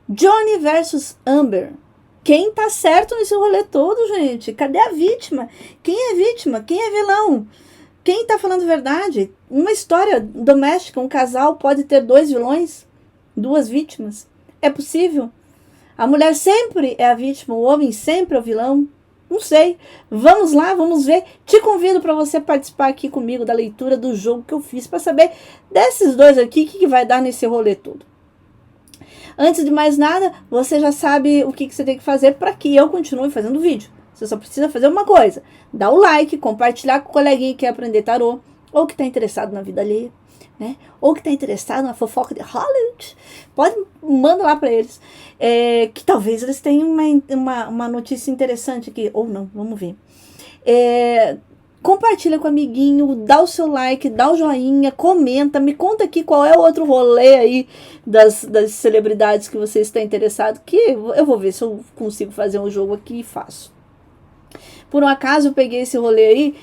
Johnny versus Amber. Quem tá certo nesse rolê todo, gente? Cadê a vítima? Quem é vítima? Quem é vilão? Quem tá falando a verdade? Uma história doméstica, um casal pode ter dois vilões? Duas vítimas? É possível? A mulher sempre é a vítima, o homem sempre é o vilão? Não sei. Vamos lá, vamos ver. Te convido para você participar aqui comigo da leitura do jogo que eu fiz para saber desses dois aqui o que vai dar nesse rolê todo. Antes de mais nada, você já sabe o que você tem que fazer para que eu continue fazendo vídeo. Você só precisa fazer uma coisa: dar o like, compartilhar com o coleguinha que quer aprender tarô, ou que está interessado na vida alheia, né? Ou que está interessado na fofoca de Hollywood. Manda lá para eles. Que talvez eles tenham uma notícia interessante aqui, ou não, vamos ver. Compartilha com o amiguinho, dá o seu like, dá o joinha, comenta, me conta aqui qual é o outro rolê aí das celebridades que você está interessado, que eu vou ver se eu consigo fazer um jogo aqui e faço. Por um acaso eu peguei esse rolê aí,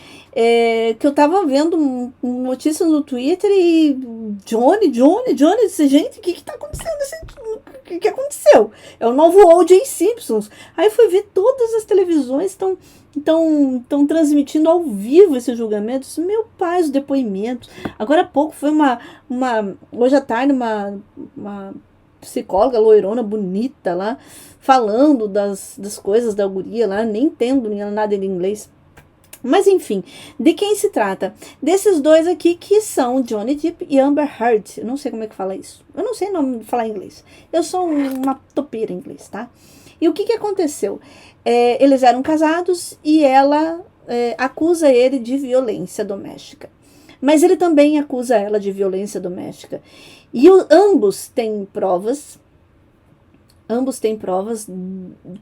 que eu tava vendo notícias no Twitter e Johnny, disse, gente, o que tá acontecendo? O que aconteceu? É o novo O.J. Simpsons. Aí fui ver, todas as televisões estão transmitindo ao vivo esse julgamento. Meu pai, os depoimentos. Agora há pouco foi hoje à tarde, uma psicóloga loirona bonita lá, falando das coisas da guria lá, nem entendo nada de inglês. Mas enfim, de quem se trata? Desses dois aqui que são Johnny Depp e Amber Heard. Eu não sei como é que fala isso. Eu não sei nome de falar inglês. Eu sou uma topeira em inglês, tá? E o que aconteceu? Eles eram casados e ela acusa ele de violência doméstica. Mas ele também acusa ela de violência doméstica. E ambos têm provas. Ambos têm provas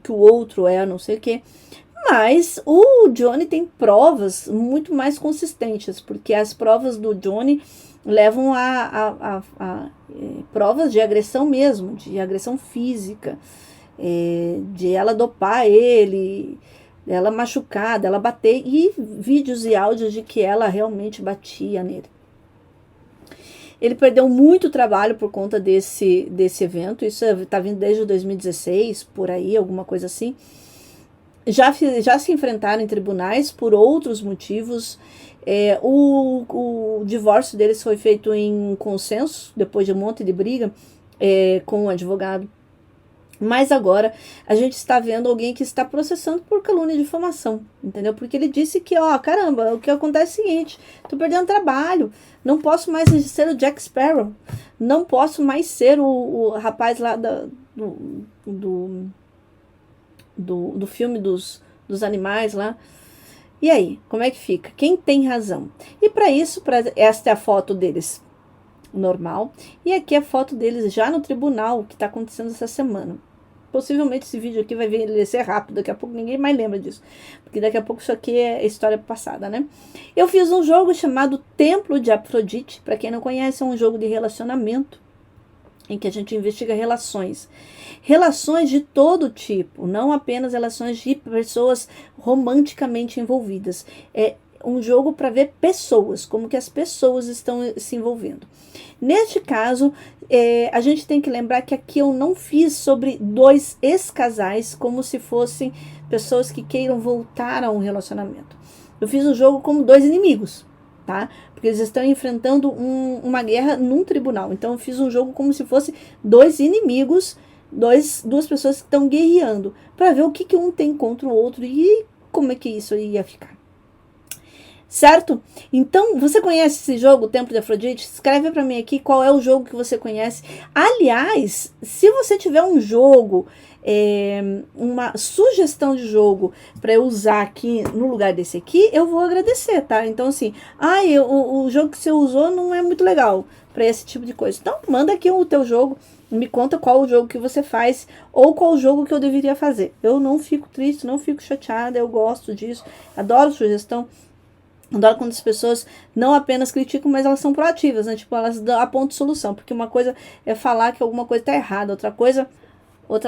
que o outro não sei o quê. Mas o Johnny tem provas muito mais consistentes, porque as provas do Johnny levam a provas de agressão mesmo, de agressão física, de ela dopar ele, dela machucar, dela bater, e vídeos e áudios de que ela realmente batia nele. Ele perdeu muito trabalho por conta desse evento, isso está vindo desde 2016, por aí, alguma coisa assim. Já se enfrentaram em tribunais por outros motivos. O divórcio deles foi feito em consenso, depois de um monte de briga com o advogado. Mas agora a gente está vendo alguém que está processando por calúnia e difamação, entendeu? Porque ele disse que, caramba, o que acontece é o seguinte: tô perdendo trabalho, não posso mais ser o Jack Sparrow, não posso mais ser o rapaz lá do filme dos animais lá. E aí, como é que fica? Quem tem razão? E para isso, esta é a foto deles normal, e aqui é a foto deles já no tribunal, que está acontecendo essa semana. Possivelmente esse vídeo aqui vai envelhecer rápido, daqui a pouco ninguém mais lembra disso, porque daqui a pouco isso aqui é história passada, né? Eu fiz um jogo chamado Templo de Afrodite. Para quem não conhece, é um jogo de relacionamento, em que a gente investiga relações de todo tipo, não apenas relações de pessoas romanticamente envolvidas. É um jogo para ver pessoas, como que as pessoas estão se envolvendo. Neste caso, a gente tem que lembrar que aqui eu não fiz sobre dois ex-casais como se fossem pessoas que queiram voltar a um relacionamento. Eu fiz o jogo como dois inimigos, tá? Porque eles estão enfrentando uma guerra num tribunal. Então eu fiz um jogo como se fosse dois inimigos, duas pessoas que estão guerreando, para ver o que um tem contra o outro e como é que isso ia ficar. Certo? Então, você conhece esse jogo, o Templo de Afrodite? Escreve para mim aqui qual é o jogo que você conhece. Aliás, se você tiver um jogo, uma sugestão de jogo para eu usar aqui no lugar desse aqui, eu vou agradecer, tá? Então, assim, o jogo que você usou não é muito legal para esse tipo de coisa. Então, manda aqui o teu jogo, me conta qual o jogo que você faz ou qual o jogo que eu deveria fazer. Eu não fico triste, não fico chateada, eu gosto disso, adoro sugestão. Adoro quando as pessoas não apenas criticam, mas elas são proativas, né? Tipo, elas apontam solução. Porque uma coisa é falar que alguma coisa está errada, outra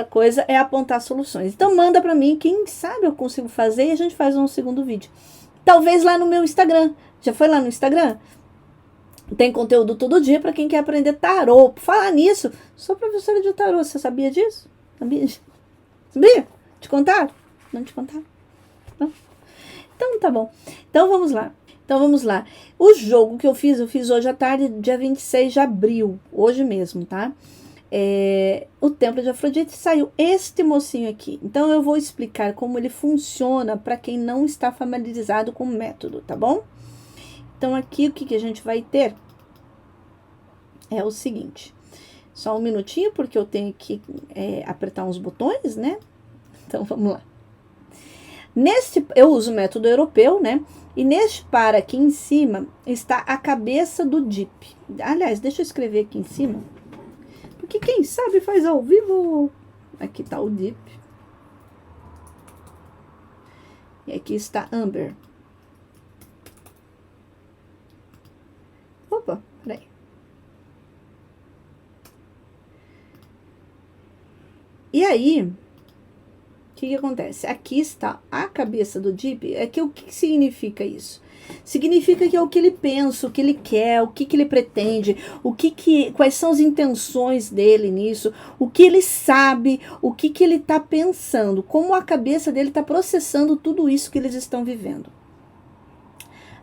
coisa é apontar soluções. Então manda para mim, quem sabe eu consigo fazer e a gente faz um segundo vídeo. Talvez lá no meu Instagram. Já foi lá no Instagram? Tem conteúdo todo dia para quem quer aprender tarô. Por falar nisso, sou professora de tarô. Você sabia disso? Sabia? Sabia? Te contaram? Não te contaram? Não? Então tá bom. Então vamos lá. O jogo que eu fiz hoje à tarde, dia 26 de abril. Hoje mesmo, tá? O Templo de Afrodite, saiu este mocinho aqui. Então eu vou explicar como ele funciona para quem não está familiarizado com o método, tá bom? Então aqui o que a gente vai ter é o seguinte. Só um minutinho, porque eu tenho que apertar uns botões, né? Então vamos lá. Eu uso o método europeu, né? E neste par aqui em cima está a cabeça do DIP. Aliás, deixa eu escrever aqui em cima. Porque quem sabe faz ao vivo. Aqui está o DIP. E aqui está Amber. Opa, peraí. E aí, o que acontece? Aqui está a cabeça do DIP. O que significa isso? Significa que é o que ele pensa, o que ele quer, o que ele pretende, quais são as intenções dele nisso, o que ele sabe, o que ele está pensando, como a cabeça dele está processando tudo isso que eles estão vivendo.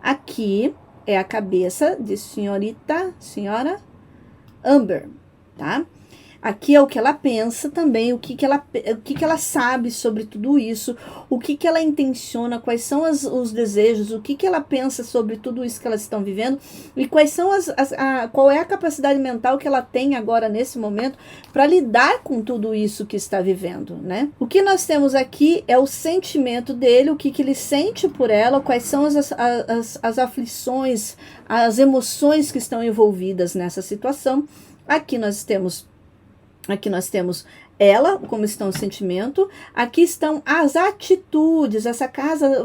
Aqui é a cabeça de senhora Amber, tá? Aqui é o que ela pensa também, o que ela sabe sobre tudo isso, o que ela intenciona, quais são os desejos, o que ela pensa sobre tudo isso que elas estão vivendo e quais são qual é a capacidade mental que ela tem agora nesse momento para lidar com tudo isso que está vivendo, né? O que nós temos aqui é o sentimento dele, o que ele sente por ela, quais são as aflições, as emoções que estão envolvidas nessa situação. Aqui nós temos ela, como está o sentimento. Aqui estão as atitudes. Essa casa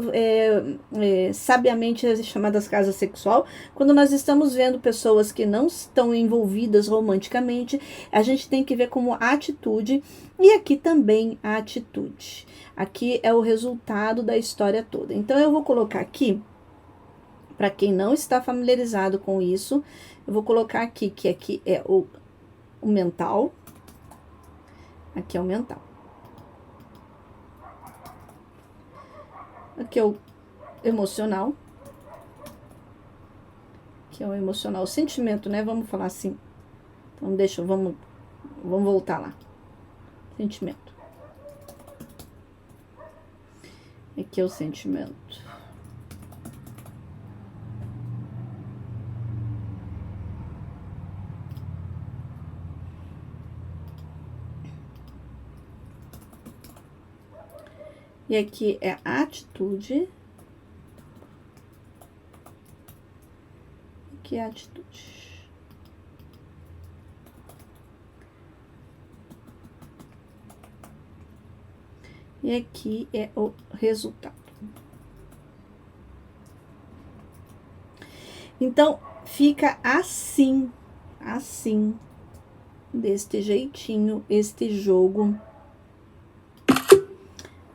sabiamente é chamada casa sexual. Quando nós estamos vendo pessoas que não estão envolvidas romanticamente, a gente tem que ver como atitude. E aqui também a atitude. Aqui é o resultado da história toda. Então eu vou colocar aqui, para quem não está familiarizado com isso, eu vou colocar aqui que aqui é o mental. Aqui é o mental. Aqui é o emocional. Aqui é o emocional, o sentimento, né? Vamos falar assim. Então, vamos voltar lá. Sentimento. Aqui é o sentimento. E aqui é a atitude. Aqui é a atitude. E aqui é o resultado. Então, fica assim, deste jeitinho, este jogo.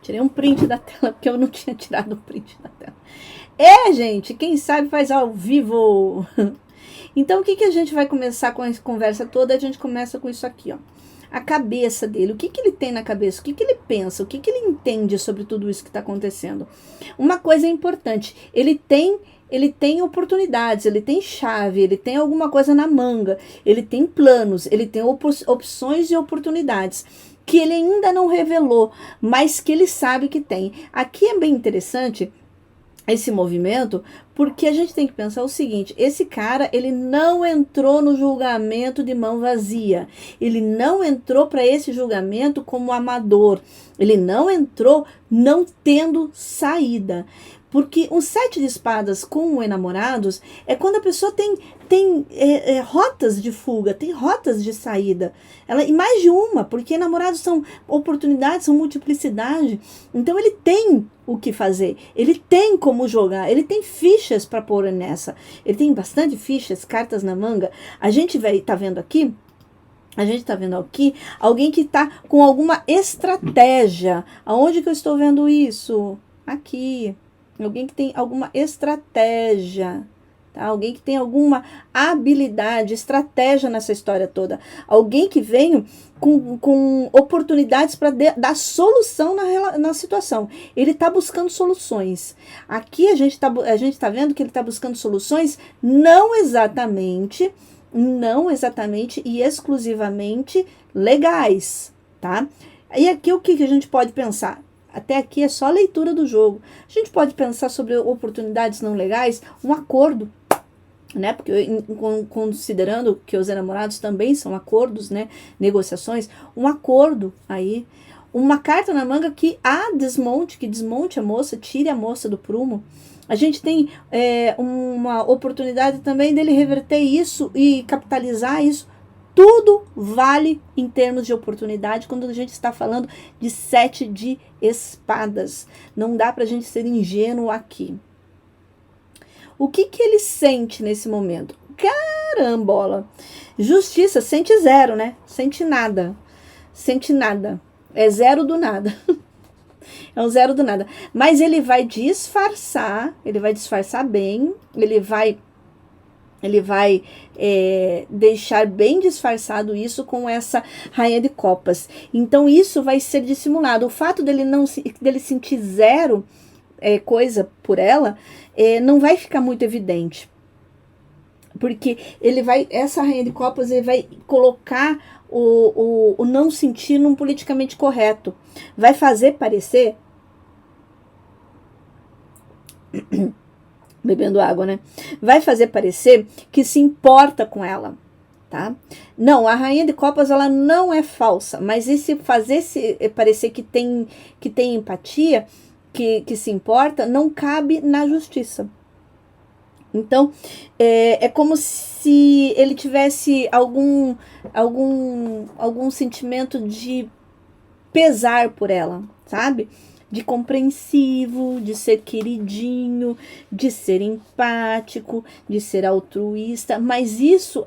Tirei um print da tela, porque eu não tinha tirado o print da tela. Gente, quem sabe faz ao vivo. Então, o que a gente vai começar com essa conversa toda? A gente começa com isso aqui, ó. A cabeça dele, o que ele tem na cabeça, o que ele pensa, o que ele entende sobre tudo isso que está acontecendo. Uma coisa importante, ele tem oportunidades, ele tem chave, ele tem alguma coisa na manga, ele tem planos, ele tem opções e oportunidades que ele ainda não revelou, mas que ele sabe que tem. Aqui é bem interessante esse movimento, porque a gente tem que pensar o seguinte: esse cara, ele não entrou no julgamento de mão vazia, ele não entrou para esse julgamento como amador, ele não entrou não tendo saída. Porque um 7 de espadas com o enamorados é quando a pessoa tem rotas de fuga, tem rotas de saída. E mais de uma, porque enamorados são oportunidades, são multiplicidade. Então ele tem o que fazer, ele tem como jogar, ele tem fichas para pôr nessa. Ele tem bastante fichas, cartas na manga. A gente tá vendo aqui alguém que está com alguma estratégia. Aonde que eu estou vendo isso? Aqui. Alguém que tem alguma estratégia, tá? Alguém que tem alguma habilidade, estratégia nessa história toda. Alguém que vem com oportunidades para dar solução na situação. Ele está buscando soluções. Aqui a gente tá vendo que ele está buscando soluções não exatamente e exclusivamente legais, tá? E aqui o que a gente pode pensar? Até aqui é só leitura do jogo. A gente pode pensar sobre oportunidades não legais, um acordo, né? Porque considerando que os enamorados também são acordos, né? Negociações, um acordo aí, uma carta na manga que desmonte a moça, tire a moça do prumo. A gente tem uma oportunidade também dele reverter isso e capitalizar isso. Tudo vale em termos de oportunidade quando a gente está falando de 7 de espadas. Não dá pra gente ser ingênuo aqui. O que ele sente nesse momento? Carambola! Justiça, sente zero, né? Sente nada. É zero do nada. É um zero do nada. Mas ele vai disfarçar bem, ele vai deixar bem disfarçado isso com essa rainha de copas. Então isso vai ser dissimulado. O fato dele sentir zero coisa por ela não vai ficar muito evidente. Porque essa rainha de copas, ele vai colocar o não sentir num politicamente correto. Vai fazer parecer bebendo água, né? Vai fazer parecer que se importa com ela, tá? Não, a rainha de copas, ela não é falsa, mas esse parecer que tem empatia, que se importa, não cabe na justiça. Então, é como se ele tivesse algum sentimento de pesar por ela, sabe? De compreensivo, de ser queridinho, de ser empático, de ser altruísta, mas isso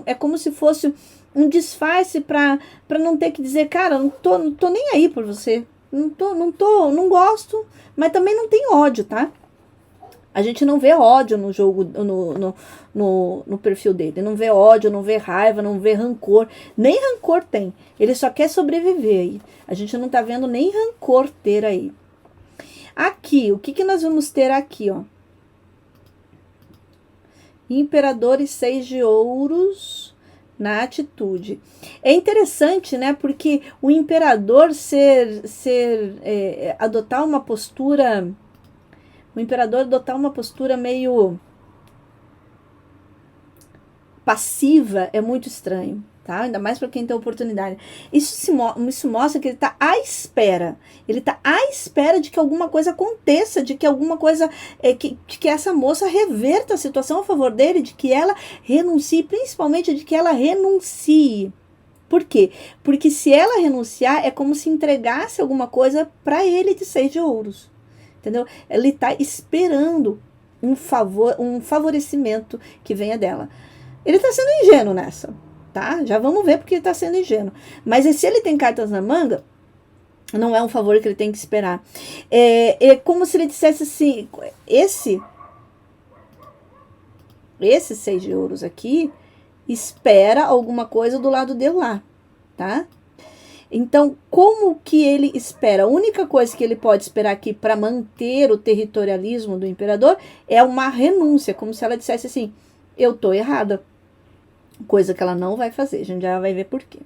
é como se fosse um disfarce para não ter que dizer, cara, não tô nem aí por você, não gosto, mas também não tem ódio, tá? A gente não vê ódio no jogo, no perfil dele. Não vê ódio, não vê raiva, não vê rancor. Nem rancor tem. Ele só quer sobreviver aí. A gente não tá vendo nem rancor ter aí. Aqui, o que nós vamos ter aqui, ó? Imperador e 6 de ouros na atitude. É interessante, né? Porque o imperador adotar uma postura... O imperador adotar uma postura meio passiva é muito estranho, tá? Ainda mais para quem tem oportunidade. Isso mostra que ele está à espera. Ele está à espera de que alguma coisa aconteça, de que alguma coisa, que essa moça reverta a situação a favor dele, de que ela renuncie, principalmente de que ela renuncie. Por quê? Porque se ela renunciar, é como se entregasse alguma coisa para ele de 6 de ouros. Entendeu? Ele está esperando um favorecimento que venha dela. Ele está sendo ingênuo nessa, tá? Já vamos ver porque ele está sendo ingênuo. Mas se ele tem cartas na manga, não é um favor que ele tem que esperar. É como se ele dissesse assim, esse 6 de ouros aqui, espera alguma coisa do lado dele lá, tá? Então, como que ele espera? A única coisa que ele pode esperar aqui para manter o territorialismo do imperador é uma renúncia, como se ela dissesse assim, eu tô errada. Coisa que ela não vai fazer, a gente já vai ver por quê.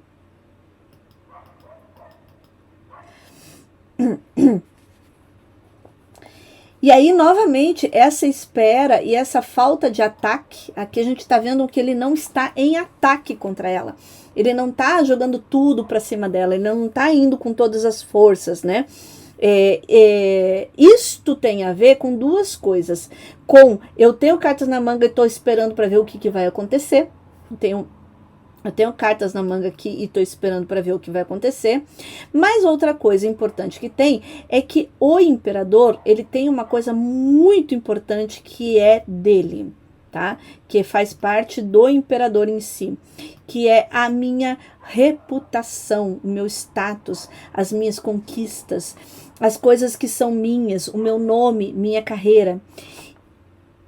E aí, novamente, essa espera e essa falta de ataque, aqui a gente está vendo que ele não está em ataque contra ela. Ele não está jogando tudo para cima dela, ele não está indo com todas as forças, né? Isto tem a ver com duas coisas. Eu tenho cartas na manga e estou esperando para ver o que vai acontecer. Eu tenho cartas na manga aqui e estou esperando para ver o que vai acontecer. Mas outra coisa importante que tem é que o imperador, ele tem uma coisa muito importante que é dele, tá? Que faz parte do imperador em si, que é a minha reputação, o meu status, as minhas conquistas, as coisas que são minhas, o meu nome, minha carreira.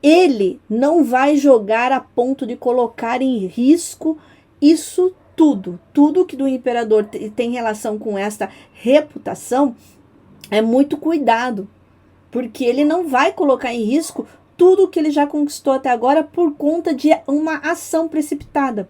Ele não vai jogar a ponto de colocar em risco isso tudo. Tudo que do imperador tem relação com esta reputação é muito cuidado, porque ele não vai colocar em risco tudo que ele já conquistou até agora por conta de uma ação precipitada.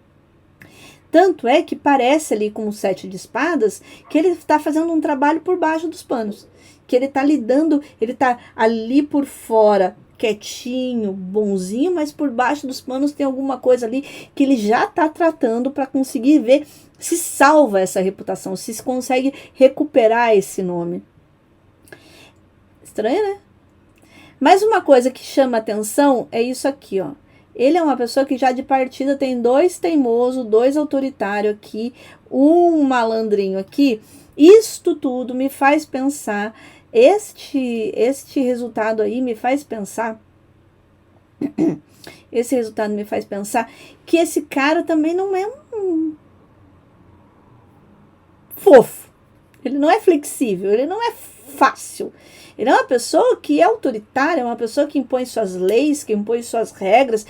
Tanto é que parece ali com o 7 de espadas que ele está fazendo um trabalho por baixo dos panos, que ele está lidando, ele está ali por fora quietinho, bonzinho, mas por baixo dos panos tem alguma coisa ali que ele já está tratando para conseguir ver se salva essa reputação, se consegue recuperar esse nome. Estranho, né? Mas uma coisa que chama atenção é isso aqui, ó. Ele é uma pessoa que já de partida tem 2 teimosos, 2 autoritários aqui, um malandrinho aqui. Isto tudo me faz pensar, este resultado aí me faz pensar, esse resultado me faz pensar que esse cara também não é um fofo. Ele não é flexível, ele não é fácil. Ele é uma pessoa que é autoritária, é uma pessoa que impõe suas leis, que impõe suas regras,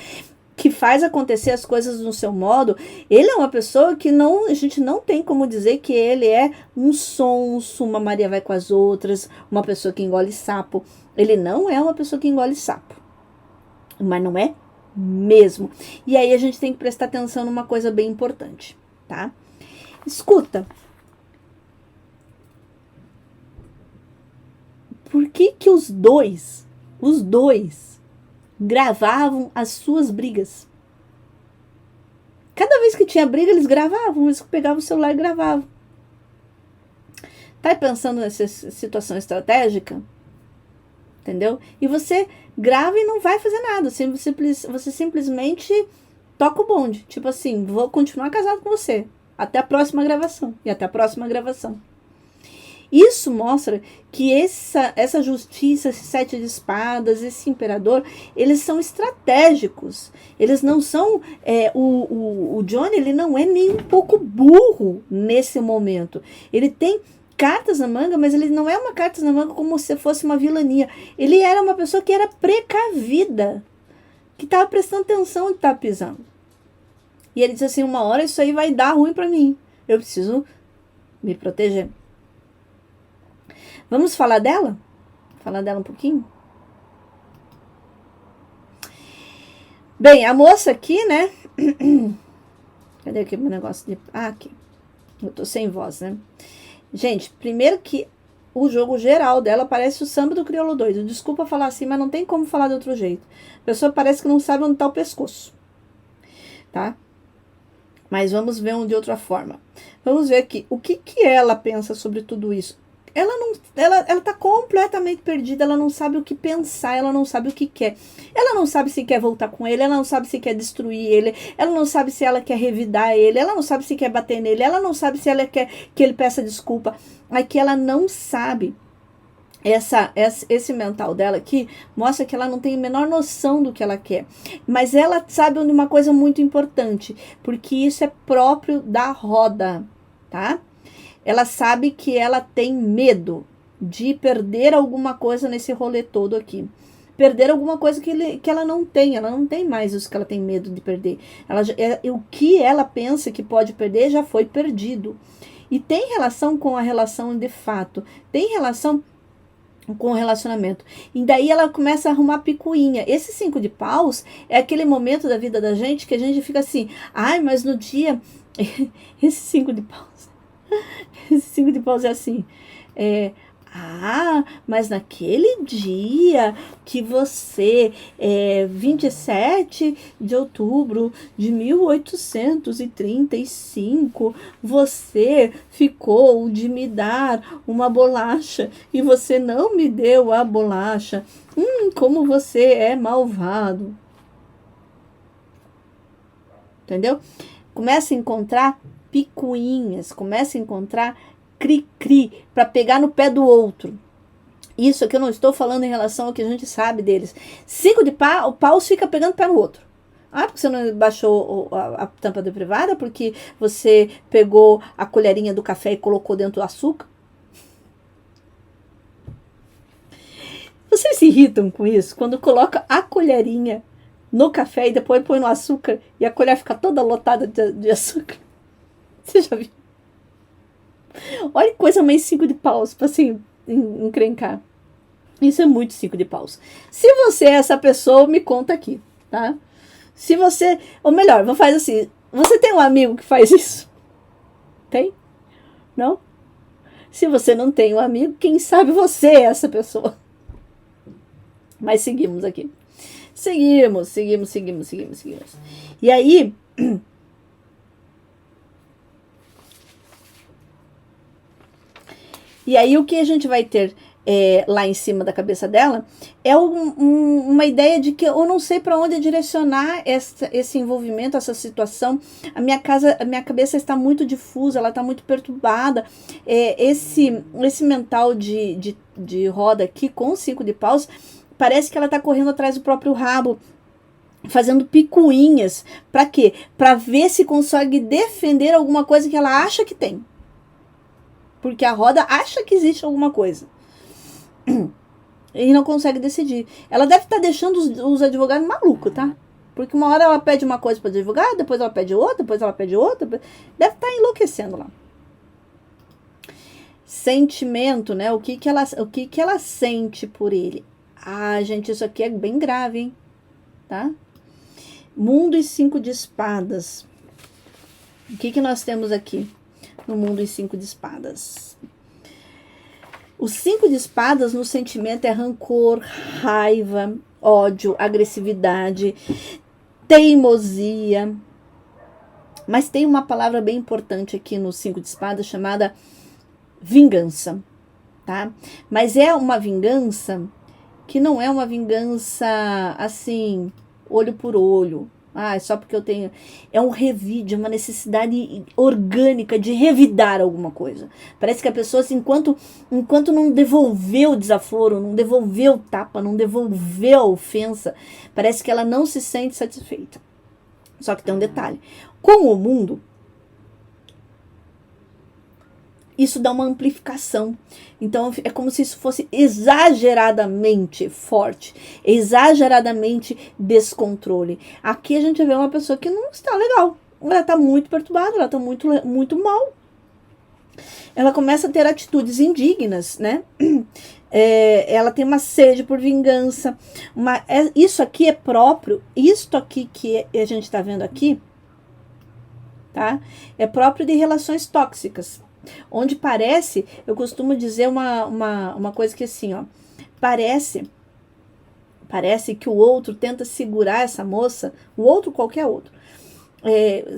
que faz acontecer as coisas no seu modo. Ele é uma pessoa que a gente não tem como dizer que ele é um sonso, uma Maria vai com as outras, uma pessoa que engole sapo. Ele não é uma pessoa que engole sapo. Mas não é mesmo. E aí a gente tem que prestar atenção numa coisa bem importante, tá? Escuta. Por que os dois gravavam as suas brigas? Cada vez que tinha briga, eles gravavam, eles pegavam o celular e gravavam. Tá pensando nessa situação estratégica? Entendeu? E você grava e não vai fazer nada. Você simplesmente toca o bonde. Tipo assim, vou continuar casado com você. Até a próxima gravação. E até a próxima gravação. Isso mostra que essa justiça, esse 7 de espadas, esse imperador, eles são estratégicos. Eles não são... o Johnny, ele não é nem um pouco burro nesse momento. Ele tem cartas na manga, mas ele não é uma carta na manga como se fosse uma vilania. Ele era uma pessoa que era precavida, que estava prestando atenção onde estava pisando. E ele disse assim, uma hora isso aí vai dar ruim para mim. Eu preciso me proteger. Vamos falar dela? Falar dela um pouquinho? Bem, a moça aqui, né? Cadê aqui o meu negócio de... Ah, aqui. Eu tô sem voz, né? Gente, primeiro que o jogo geral dela parece o Samba do Crioulo Doido. Desculpa falar assim, mas não tem como falar de outro jeito. A pessoa parece que não sabe onde tá o pescoço. Tá? Mas vamos ver de outra forma. Vamos ver aqui. O que ela pensa sobre tudo isso? Ela tá completamente perdida, ela não sabe o que pensar, ela não sabe o que quer. Ela não sabe se quer voltar com ele, ela não sabe se quer destruir ele, ela não sabe se ela quer revidar ele, ela não sabe se quer bater nele, ela não sabe se ela quer que ele peça desculpa. Aqui ela não sabe. Esse mental dela aqui mostra que ela não tem a menor noção do que ela quer. Mas ela sabe de uma coisa muito importante, porque isso é próprio da roda, tá? Ela sabe que ela tem medo de perder alguma coisa nesse rolê todo aqui. Perder alguma coisa que ela não tem mais isso que ela tem medo de perder. O que ela pensa que pode perder já foi perdido. E tem relação com a relação de fato, tem relação com o relacionamento. E daí ela começa a arrumar picuinha. Esse 5 de paus é aquele momento da vida da gente que a gente fica assim, ai, mas no dia... Esse 5 de paus... Esse 5 de paus é assim, mas naquele dia que você, 27 de outubro de 1835, você ficou de me dar uma bolacha e você não me deu a bolacha. Como você é malvado. Entendeu? Começa a encontrar picuinhas, começa a encontrar cri-cri para pegar no pé do outro. Isso aqui eu não estou falando em relação ao que a gente sabe deles. 5 de pau, o pau fica pegando pé no outro. Porque você não baixou a tampa da privada, porque você pegou a colherinha do café e colocou dentro do açúcar. Vocês se irritam com isso? Quando coloca a colherinha no café e depois põe no açúcar e a colher fica toda lotada de açúcar. Você já viu? Olha que coisa meio 5 de paus pra assim encrencar. Isso é muito 5 de paus. Se você é essa pessoa, me conta aqui, tá? Se você, ou melhor, vou fazer assim, você tem um amigo que faz isso? Tem? Não? Se você não tem um amigo, quem sabe você é essa pessoa. Mas seguimos aqui. Seguimos. E aí, o que a gente vai ter lá em cima da cabeça dela é uma ideia de que eu não sei para onde direcionar esse envolvimento, essa situação. A minha cabeça está muito difusa, ela está muito perturbada. Esse mental de roda aqui com 5 de paus, parece que ela está correndo atrás do próprio rabo, fazendo picuinhas. Para quê? Para ver se consegue defender alguma coisa que ela acha que tem. Porque a roda acha que existe alguma coisa. E não consegue decidir. Ela deve estar deixando os advogados malucos, tá? Porque uma hora ela pede uma coisa para o advogado, depois ela pede outra, depois ela pede outra. Deve estar enlouquecendo lá. Sentimento, né? O que ela sente por ele? Ah, gente, isso aqui é bem grave, hein? Tá? Mundo e 5 de espadas. O que nós temos aqui no mundo e 5 de espadas? O 5 de espadas no sentimento é rancor, raiva, ódio, agressividade, teimosia. Mas tem uma palavra bem importante aqui no 5 de espadas chamada vingança, tá? Mas é uma vingança que não é uma vingança assim, olho por olho. Ah, só porque eu tenho... É um revide, uma necessidade orgânica de revidar alguma coisa. Parece que a pessoa, assim, enquanto não devolveu o desaforo, não devolveu o tapa, não devolveu a ofensa, parece que ela não se sente satisfeita. Só que tem um detalhe. Com o mundo, isso dá uma amplificação. Então, é como se isso fosse exageradamente forte, exageradamente descontrole. Aqui a gente vê uma pessoa que não está legal. Ela está muito perturbada, ela está muito, muito mal. Ela começa a ter atitudes indignas, né? Ela tem uma sede por vingança. Isso aqui é próprio, isto aqui que a gente está vendo aqui, tá? É próprio de relações tóxicas. Onde parece, eu costumo dizer uma coisa que assim, ó, parece que o outro tenta segurar essa moça, o outro, qualquer outro,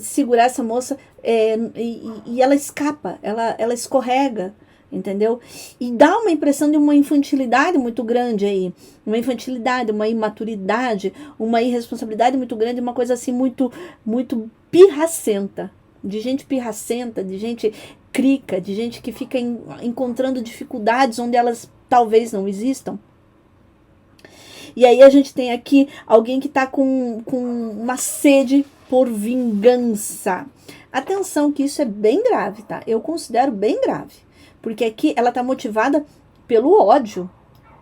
segurar essa moça e ela escapa, ela escorrega, entendeu? E dá uma impressão de uma infantilidade muito grande aí, uma infantilidade, uma imaturidade, uma irresponsabilidade muito grande, uma coisa assim muito, muito pirracenta, de gente pirracenta, de gente crica, de gente que fica encontrando dificuldades onde elas talvez não existam. E aí a gente tem aqui alguém que está com uma sede por vingança. Atenção que isso é bem grave, tá? Eu considero bem grave. Porque aqui ela está motivada pelo ódio.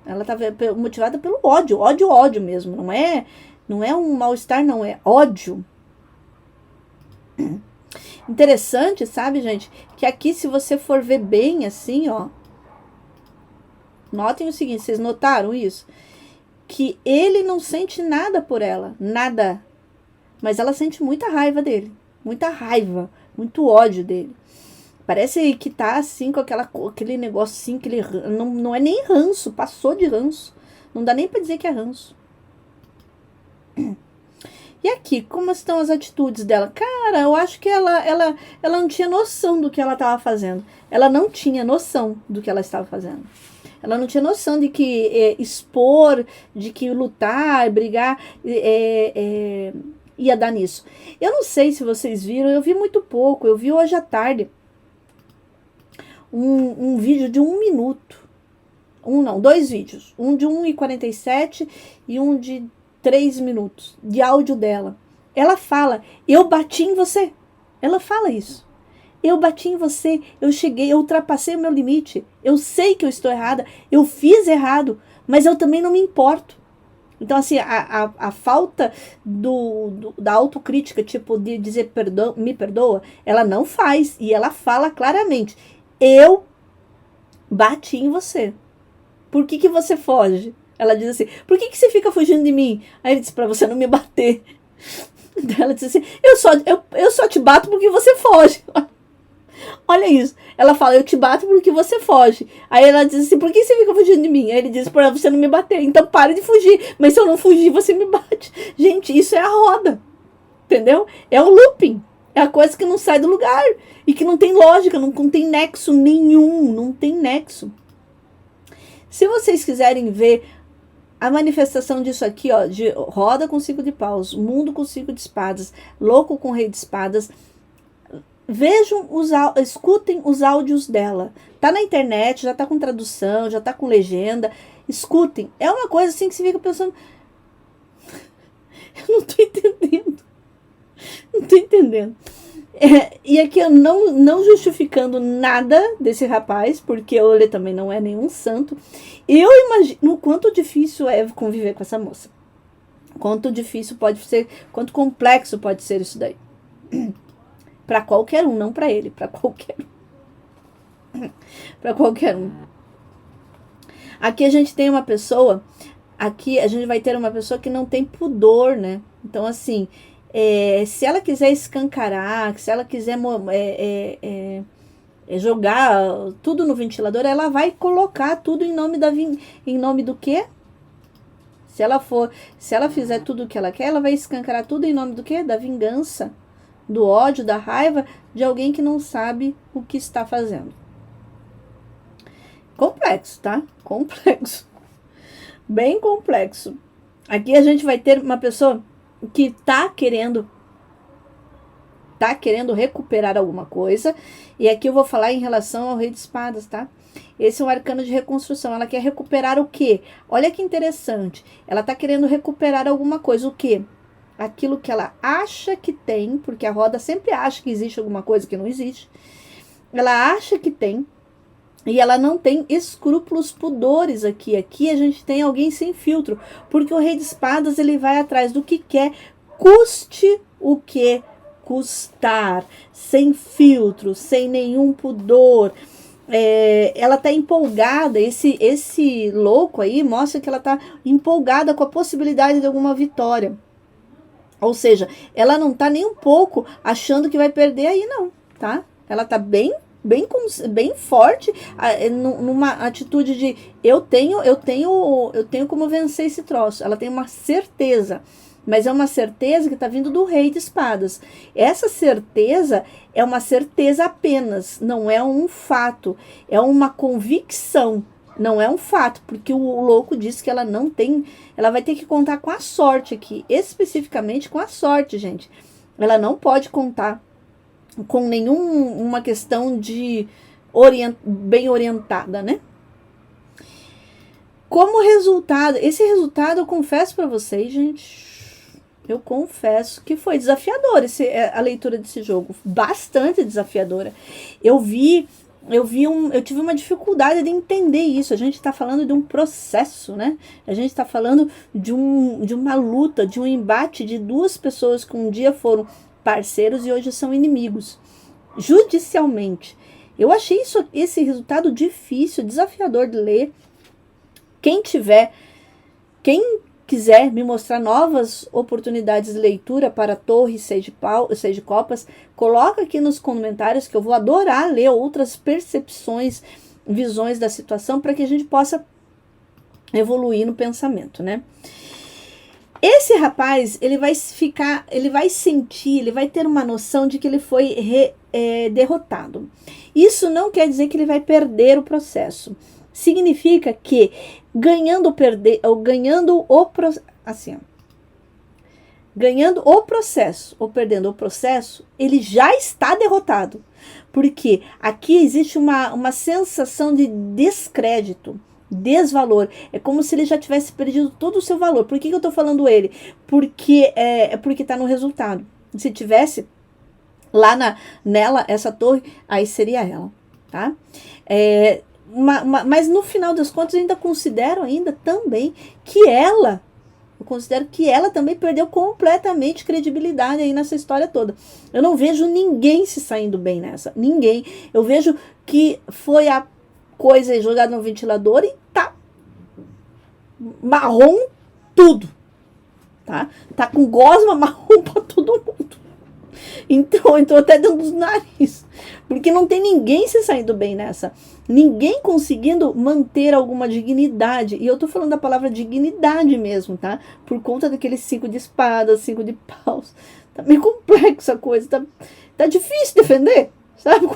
Ela está motivada pelo ódio. Ódio mesmo. Não é um mal-estar, não. É ódio. Interessante, sabe, gente? Que aqui, se você for ver bem assim, ó. Notem o seguinte, vocês notaram isso? Que ele não sente nada por ela. Nada. Mas ela sente muita raiva dele. Muita raiva. Muito ódio dele. Parece que tá assim com aquele negócio assim, que ele não é nem ranço. Passou de ranço. Não dá nem pra dizer que é ranço. E aqui, como estão as atitudes dela? Cara, eu acho que ela não tinha noção do que ela estava fazendo. Ela não tinha noção do que ela estava fazendo. Ela não tinha noção de que expor, de que lutar, brigar, ia dar nisso. Eu não sei se vocês viram, eu vi muito pouco. Eu vi hoje à tarde um vídeo de 1 minuto. 2 vídeos. Um de 1:47 e um de 3 minutos de áudio dela. Ela fala, eu bati em você. Ela fala isso. Eu bati em você, eu ultrapassei o meu limite. Eu sei que eu estou errada, eu fiz errado. mas eu também não me importo. Então, assim, a falta da autocrítica, tipo, de dizer me perdoa, ela não faz. E ela fala claramente: eu bati em você. Por que você foge? Ela diz assim: por que você fica fugindo de mim? Aí ele diz: pra você não me bater. Então ela diz assim: eu só te bato porque você foge. Olha isso. Ela fala: eu te bato porque você foge. Aí ela diz assim: por que você fica fugindo de mim? Aí ele diz: pra você não me bater. Então pare de fugir. Mas se eu não fugir, você me bate. Gente, isso é a roda. Entendeu? É o looping. É a coisa que não sai do lugar. E que não tem lógica, não tem nexo nenhum. Não tem nexo. Se vocês quiserem ver a manifestação disso aqui, ó, de roda com 5 de paus, mundo com 5 de espadas, louco com rei de espadas, vejam, escutem os áudios dela. Tá na internet, já tá com tradução, já tá com legenda. Escutem. É uma coisa assim que você fica pensando: eu não tô entendendo. Não tô entendendo. E aqui eu não justificando nada desse rapaz, porque ele também não é nenhum santo. Eu imagino o quanto difícil é conviver com essa moça. Quanto difícil pode ser, quanto complexo pode ser isso daí. Para qualquer um, não para ele, para qualquer um. Para qualquer um. Aqui a gente tem uma pessoa, aqui a gente vai ter uma pessoa que não tem pudor, né? Então, assim, se ela quiser escancarar, se ela quiser jogar tudo no ventilador, ela vai colocar tudo em nome do quê? Se ela fizer tudo o que ela quer, ela vai escancarar tudo em nome do quê? Da vingança, do ódio, da raiva de alguém que não sabe o que está fazendo. Complexo, tá? Complexo. Bem complexo. Aqui a gente vai ter uma pessoa que tá querendo recuperar alguma coisa. E aqui eu vou falar em relação ao rei de espadas, tá? Esse é um arcano de reconstrução. Ela quer recuperar o quê? Olha que interessante. Ela tá querendo recuperar alguma coisa. O quê? Aquilo que ela acha que tem, porque a roda sempre acha que existe alguma coisa que não existe. Ela acha que tem, e ela não tem escrúpulos, pudores aqui. Aqui a gente tem alguém sem filtro, porque o rei de espadas, ele vai atrás do que quer, custe o que custar, sem filtro, sem nenhum pudor. Ela tá empolgada, esse louco aí mostra que ela tá empolgada com a possibilidade de alguma vitória. Ou seja, ela não tá nem um pouco achando que vai perder aí, não, tá? Ela tá bem forte, numa atitude de eu tenho como vencer esse troço. Ela tem uma certeza, mas é uma certeza que está vindo do rei de espadas. Essa certeza é uma certeza apenas, não é um fato, é uma convicção, não é um fato, porque o louco disse que ela não tem, ela vai ter que contar com a sorte aqui, especificamente com a sorte, gente. Ela não pode contar com nenhuma questão de bem orientada, né? Como resultado, esse resultado eu confesso para vocês, gente, eu confesso que foi desafiador a leitura desse jogo, bastante desafiadora. Eu tive uma dificuldade de entender isso. A gente está falando de um processo, né? A gente está falando de uma luta, de um embate de duas pessoas que um dia foram parceiros e hoje são inimigos, judicialmente. Eu achei esse resultado difícil, desafiador de ler. Quem quiser me mostrar novas oportunidades de leitura para Torre 6 de Copas, coloca aqui nos comentários que eu vou adorar ler outras percepções, visões da situação, para que a gente possa evoluir no pensamento, né? Esse rapaz, ele vai sentir, ele vai ter uma noção de que ele foi derrotado. Isso não quer dizer que ele vai perder o processo. Significa que ganhando o processo ou perdendo o processo, ele já está derrotado. Porque aqui existe uma sensação de descrédito, desvalor. É como se ele já tivesse perdido todo o seu valor. Por que eu estou falando ele? Porque está no resultado. Se tivesse lá nela essa torre, aí seria ela, tá? Mas no final das contas eu ainda considero ainda também que eu considero que ela também perdeu completamente credibilidade aí nessa história toda. Eu não vejo ninguém se saindo bem nessa. Ninguém. Eu vejo que foi a coisa jogada no ventilador e tá marrom tudo. Tá com gosma marrom pra todo mundo. Entrou até dentro dos nariz. Porque não tem ninguém se saindo bem nessa. Ninguém conseguindo manter alguma dignidade. E eu tô falando da palavra dignidade mesmo, tá? Por conta daqueles 5 de espadas, 5 de paus. Tá meio complexa a coisa. Tá difícil defender, sabe?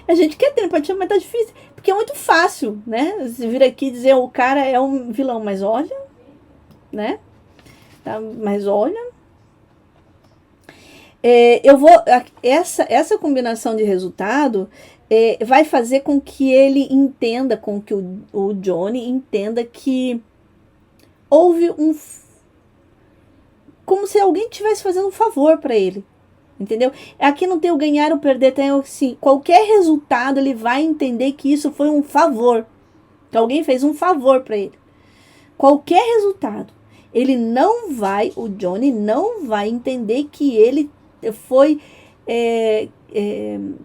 A gente quer ter empatia, mas tá difícil. Porque é muito fácil, né? Você vir aqui e dizer o cara é um vilão. Mas olha, né? Mas olha... essa combinação de resultado vai fazer com que ele entenda, com que o Johnny entenda que houve como se alguém estivesse fazendo um favor para ele, entendeu? Aqui não tem o ganhar ou perder, tem assim, qualquer resultado ele vai entender que isso foi um favor, que alguém fez um favor para ele. Qualquer resultado, o Johnny não vai entender que ele foi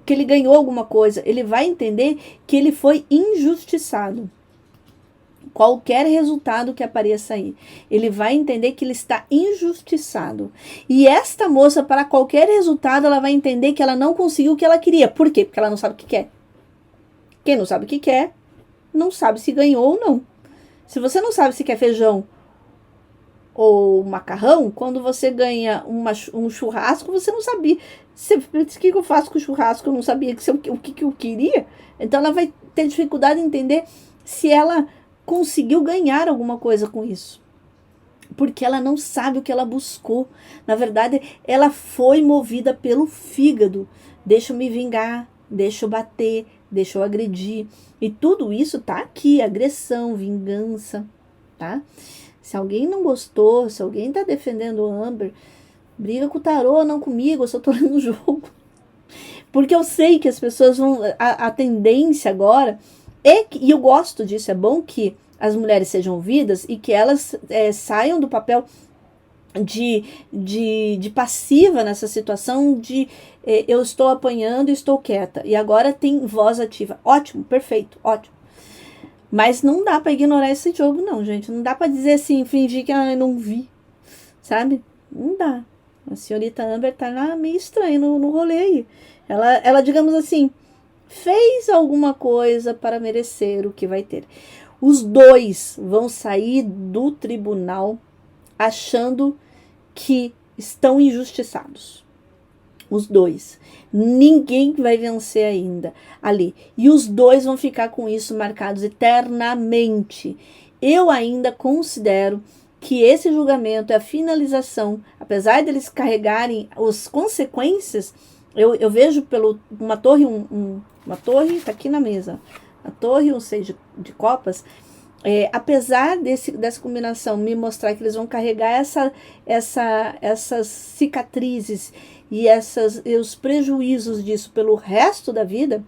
que ele ganhou alguma coisa. Ele vai entender que ele foi injustiçado. Qualquer resultado que apareça aí, ele vai entender que ele está injustiçado. E esta moça, para qualquer resultado, ela vai entender que ela não conseguiu o que ela queria. Por quê? Porque ela não sabe o que quer. Quem não sabe o que quer, não sabe se ganhou ou não. Se você não sabe se quer feijão ou macarrão, quando você ganha um churrasco, você não sabia. O que eu faço com o churrasco? Eu não sabia o que eu queria. Então ela vai ter dificuldade em entender se ela conseguiu ganhar alguma coisa com isso. Porque ela não sabe o que ela buscou. Na verdade, ela foi movida pelo fígado. Deixa eu me vingar, deixa eu bater, deixa eu agredir. E tudo isso tá aqui, agressão, vingança, tá? Se alguém não gostou, se alguém tá defendendo o Amber, briga com o tarô, não comigo, eu só tô lendo o jogo. Porque eu sei que as pessoas vão... A tendência agora e eu gosto disso, é bom que as mulheres sejam ouvidas e que elas saiam do papel de passiva nessa situação de eu estou apanhando e estou quieta. E agora tem voz ativa. Ótimo, perfeito, ótimo. Mas não dá pra ignorar esse jogo, não, gente. Não dá pra dizer assim, fingir que eu não vi, sabe? Não dá. A senhorita Amber tá lá meio estranha no rolê aí. Ela, digamos assim, fez alguma coisa para merecer o que vai ter. Os dois vão sair do tribunal achando que estão injustiçados. Os dois. Ninguém vai vencer ainda ali. E os dois vão ficar com isso marcados eternamente. Eu ainda considero que esse julgamento é a finalização, apesar deles carregarem as consequências. Eu vejo pelo uma torre, uma torre está aqui na mesa, a torre, um 6 de copas. Apesar dessa combinação me mostrar que eles vão carregar essas cicatrizes e os prejuízos disso pelo resto da vida,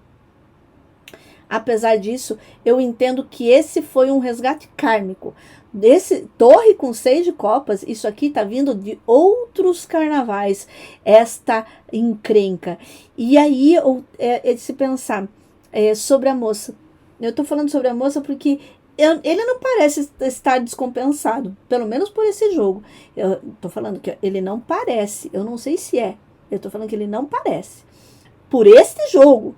apesar disso, eu entendo que esse foi um resgate kármico. Desse torre com 6 de copas, isso aqui está vindo de outros carnavais, esta encrenca. E aí, se pensar sobre a moça. Eu estou falando sobre a moça porque ele não parece estar descompensado, pelo menos por esse jogo. Eu tô falando que ele não parece, eu não sei se é. Eu tô falando que ele não parece. Por este jogo.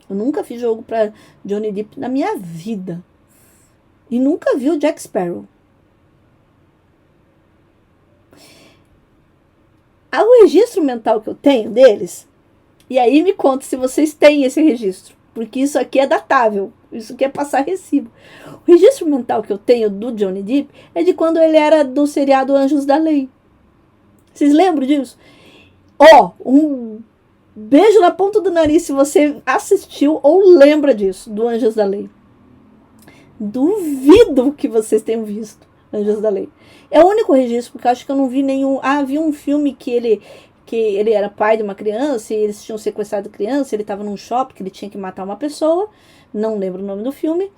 Eu nunca fiz jogo pra Johnny Depp na minha vida. E nunca vi o Jack Sparrow. O registro mental que eu tenho deles, e aí me conta se vocês têm esse registro, porque isso aqui é datável. Isso quer passar recibo. O registro mental que eu tenho do Johnny Depp é de quando ele era do seriado Anjos da Lei. Vocês lembram disso? Um beijo na ponta do nariz se você assistiu ou lembra disso, do Anjos da Lei. Duvido que vocês tenham visto Anjos da Lei. É o único registro, porque eu acho que eu não vi nenhum... vi um filme que que ele era pai de uma criança e eles tinham sequestrado a criança, ele estava num shopping que ele tinha que matar uma pessoa, não lembro o nome do filme,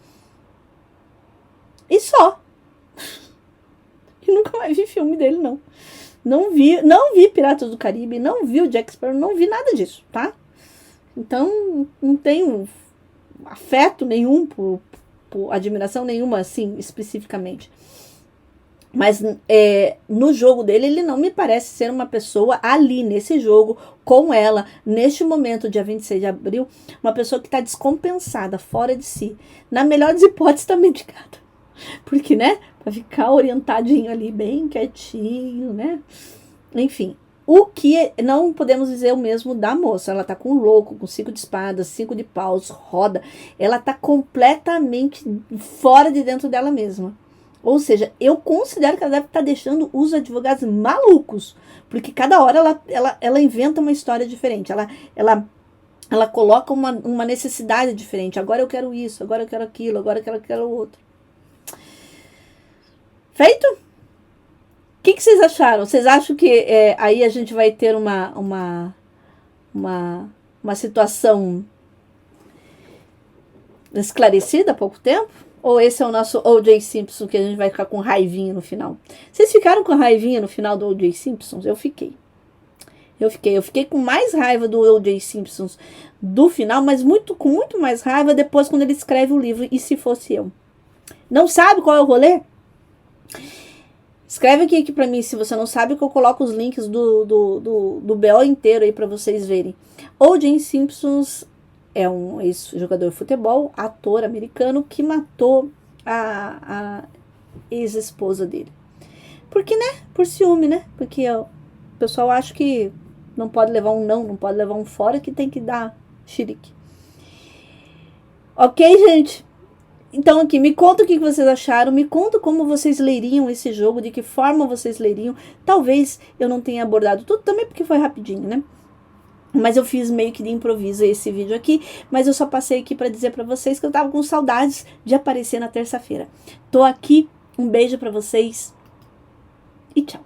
e só. E nunca mais vi filme dele, não. Não vi Piratas do Caribe, não vi o Jack Sparrow, não vi nada disso, tá? Então, não tenho afeto nenhum por admiração nenhuma, assim, especificamente. Mas no jogo dele, ele não me parece ser uma pessoa ali nesse jogo, com ela, neste momento, dia 26 de abril, uma pessoa que está descompensada, fora de si. Na melhor das hipóteses, tá medicada. Porque, né, pra ficar orientadinho ali, bem quietinho, né? Enfim, o que não podemos dizer o mesmo da moça. Ela tá com um louco, com 5 de espadas, 5 de paus, roda. Ela tá completamente fora de dentro dela mesma. Ou seja, eu considero que ela deve estar deixando os advogados malucos. Porque cada hora ela inventa uma história diferente. Ela coloca uma necessidade diferente. Agora eu quero isso, agora eu quero aquilo, agora eu quero outro. Feito? O que vocês acharam? Vocês acham que aí a gente vai ter uma situação esclarecida há pouco tempo? Ou esse é o nosso O.J. Simpson que a gente vai ficar com raivinha no final? Vocês ficaram com raivinha no final do O.J. Simpson? Eu fiquei. Eu fiquei com mais raiva do O.J. Simpson do final, mas com muito mais raiva depois quando ele escreve o livro E Se Fosse Eu. Não sabe qual é o rolê? Escreve aqui pra mim, se você não sabe, que eu coloco os links do BO inteiro aí pra vocês verem. O.J. Simpson é um ex-jogador de futebol, ator americano, que matou a ex-esposa dele. Porque, né? Por ciúme, né? Porque o pessoal acha que não pode levar um não pode levar um fora, que tem que dar xerique. Ok, gente? Então aqui, me conta o que vocês acharam, me conta como vocês leriam esse jogo, de que forma vocês leriam. Talvez eu não tenha abordado tudo, também porque foi rapidinho, né? Mas eu fiz meio que de improviso esse vídeo aqui, mas eu só passei aqui para dizer para vocês que eu tava com saudades de aparecer na terça-feira. Tô aqui, um beijo para vocês e tchau.